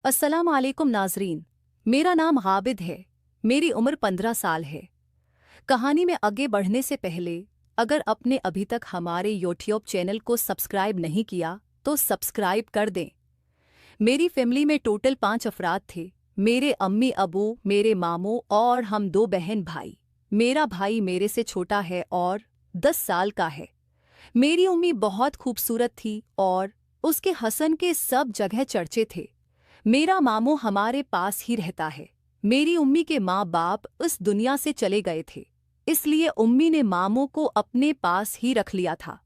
अस्सलाम वालेकुम नाजरीन। मेरा नाम आबिद है। मेरी उम्र 15 साल है। कहानी में आगे बढ़ने से पहले अगर आपने अभी तक हमारे यूट्यूब चैनल को सब्सक्राइब नहीं किया तो सब्सक्राइब कर दें। मेरी फैमिली में टोटल 5 अफराद थे। मेरे अम्मी अबू, मेरे मामू और हम 2 बहन भाई। मेरा भाई मेरे से छोटा है और 10 साल का है। मेरी उम्मी बहुत खूबसूरत थी और उसके हसन के सब जगह चर्चे थे। मेरा मामू हमारे पास ही रहता है। मेरी उम्मी के माँ बाप इस दुनिया से चले गए थे, इसलिए उम्मी ने मामू को अपने पास ही रख लिया था।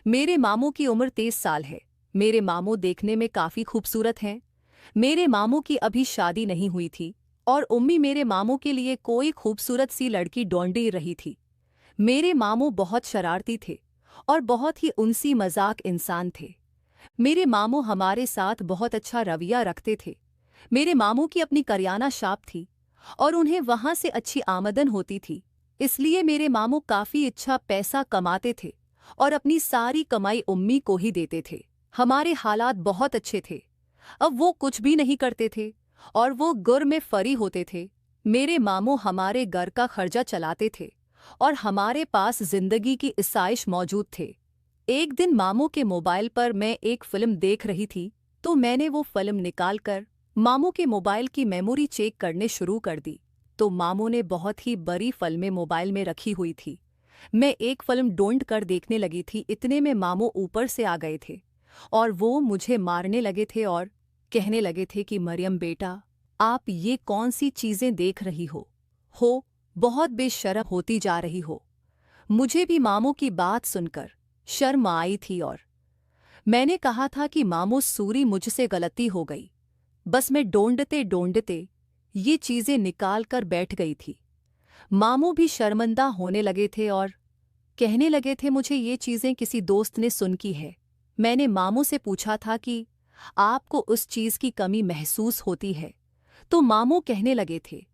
मेरे मामू की उम्र 23 साल है। मेरे मामू देखने में काफ़ी खूबसूरत हैं। मेरे मामू की अभी शादी नहीं हुई थी और उम्मी मेरे मामू के लिए कोई खूबसूरत सी लड़की ढूंढ रही थी। मेरे मामू बहुत शरारती थे और बहुत ही उनसी मजाक इंसान थे। मेरे मामू हमारे साथ बहुत अच्छा रवैया रखते थे। मेरे मामू की अपनी करियाना शॉप थी और उन्हें वहां से अच्छी आमदन होती थी, इसलिए मेरे मामू काफ़ी अच्छा पैसा कमाते थे और अपनी सारी कमाई उम्मी को ही देते थे। हमारे हालात बहुत अच्छे थे। अब वो कुछ भी नहीं करते थे और वो गुर में फरी होते थे। मेरे मामू हमारे घर का खर्चा चलाते थे और हमारे पास जिंदगी की आसाइश मौजूद थे। एक दिन मामू के मोबाइल पर मैं एक फिल्म देख रही थी तो मैंने वो फिल्म निकालकर मामू के मोबाइल की मेमोरी चेक करने शुरू कर दी। तो मामू ने बहुत ही बड़ी फिल्में मोबाइल में रखी हुई थी। मैं एक फिल्म ढूंढ कर देखने लगी थी, इतने में मामू ऊपर से आ गए थे और वो मुझे मारने लगे थे और कहने लगे थे कि मरियम बेटा, आप ये कौन सी चीज़ें देख रही हो बहुत बेशर्म होती जा रही हो। मुझे भी मामू की बात सुनकर शर्म आई थी और मैंने कहा था कि मामू सूरी, मुझसे गलती हो गई। बस मैं ढूंढते ढूंढते ये चीज़ें निकाल कर बैठ गई थी। मामू भी शर्मिंदा होने लगे थे और कहने लगे थे मुझे ये चीज़ें किसी दोस्त ने सुन की है। मैंने मामू से पूछा था कि आपको उस चीज़ की कमी महसूस होती है, तो मामू कहने लगे थे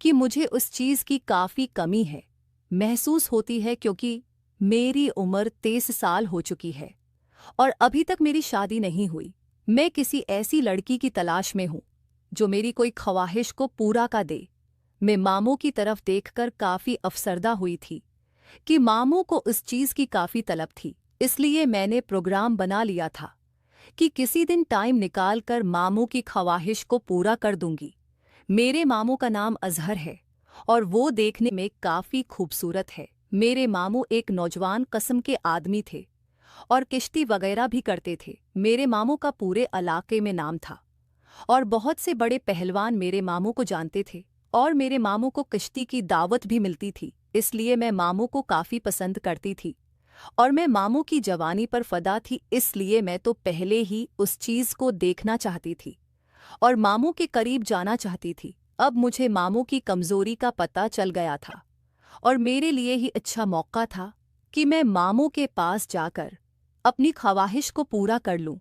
कि मुझे उस चीज़ की काफ़ी कमी है महसूस होती है, क्योंकि मेरी उम्र 23 साल हो चुकी है और अभी तक मेरी शादी नहीं हुई। मैं किसी ऐसी लड़की की तलाश में हूँ जो मेरी कोई ख्वाहिश को पूरा कर दे। मैं मामू की तरफ देखकर काफ़ी अफसरदा हुई थी कि मामू को उस चीज़ की काफ़ी तलब थी, इसलिए मैंने प्रोग्राम बना लिया था कि किसी दिन टाइम निकालकर मामू की ख्वाहिश को पूरा कर दूंगी। मेरे मामू का नाम अजहर है और वो देखने में काफ़ी खूबसूरत है। मेरे मामू एक नौजवान किस्म के आदमी थे और किश्ती वगैरह भी करते थे। मेरे मामू का पूरे इलाके में नाम था और बहुत से बड़े पहलवान मेरे मामू को जानते थे और मेरे मामू को किश्ती की दावत भी मिलती थी, इसलिए मैं मामू को काफ़ी पसंद करती थी और मैं मामू की जवानी पर फ़िदा थी, इसलिए मैं तो पहले ही उस चीज़ को देखना चाहती थी और मामू के करीब जाना चाहती थी। अब मुझे मामू की कमज़ोरी का पता चल गया था और मेरे लिए ही अच्छा मौका था कि मैं मामू के पास जाकर अपनी ख्वाहिश को पूरा कर लूं।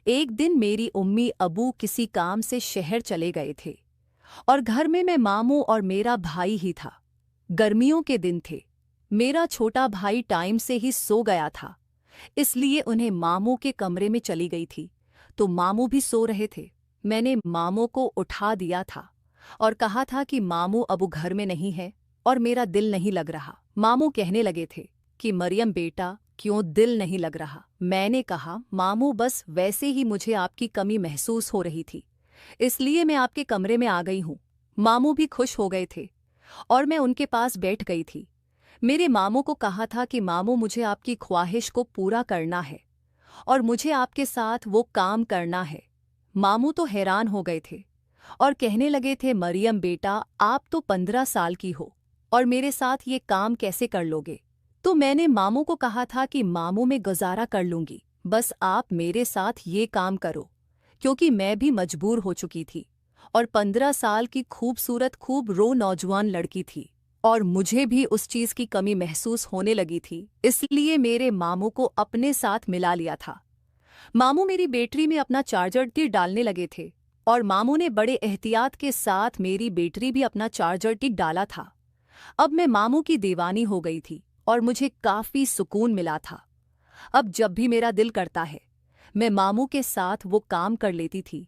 एक दिन मेरी उम्मी अबू किसी काम से शहर चले गए थे और घर में मैं, मामू और मेरा भाई ही था। गर्मियों के दिन थे। मेरा छोटा भाई टाइम से ही सो गया था, इसलिए उन्हें मामू के कमरे में चली गई थी, तो मामू भी सो रहे थे। मैंने मामू को उठा दिया था और कहा था कि मामू अबू घर में नहीं है और मेरा दिल नहीं लग रहा। मामू कहने लगे थे कि मरियम बेटा, क्यों दिल नहीं लग रहा? मैंने कहा मामू, बस वैसे ही मुझे आपकी कमी महसूस हो रही थी, इसलिए मैं आपके कमरे में आ गई हूँ। मामू भी खुश हो गए थे और मैं उनके पास बैठ गई थी। मेरे मामू को कहा था कि मामू, मुझे आपकी ख्वाहिश को पूरा करना है और मुझे आपके साथ वो काम करना है। मामू तो हैरान हो गए थे और कहने लगे थे, मरियम बेटा, आप तो 15 साल की हो और मेरे साथ ये काम कैसे कर लोगे? तो मैंने मामू को कहा था कि मामू, मैं गुजारा कर लूंगी, बस आप मेरे साथ ये काम करो, क्योंकि मैं भी मजबूर हो चुकी थी और 15 साल की खूबसूरत खूब रो नौजवान लड़की थी और मुझे भी उस चीज़ की कमी महसूस होने लगी थी, इसलिए मेरे मामू को अपने साथ मिला लिया था। मामू मेरी बैटरी में अपना चार्जर टिक डालने लगे थे और मामू ने बड़े एहतियात के साथ मेरी बैटरी भी अपना चार्जर टिक डाला था। अब मैं मामू की दीवानी हो गई थी और मुझे काफ़ी सुकून मिला था। अब जब भी मेरा दिल करता है, मैं मामू के साथ वो काम कर लेती थी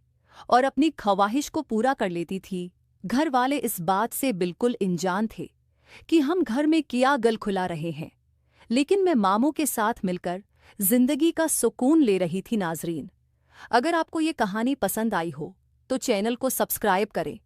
और अपनी ख्वाहिश को पूरा कर लेती थी। घर वाले इस बात से बिल्कुल अनजान थे कि हम घर में क्या गल खुला रहे हैं, लेकिन मैं मामू के साथ मिलकर जिंदगी का सुकून ले रही थी। नाजरीन, अगर आपको ये कहानी पसंद आई हो तो चैनल को सब्सक्राइब करें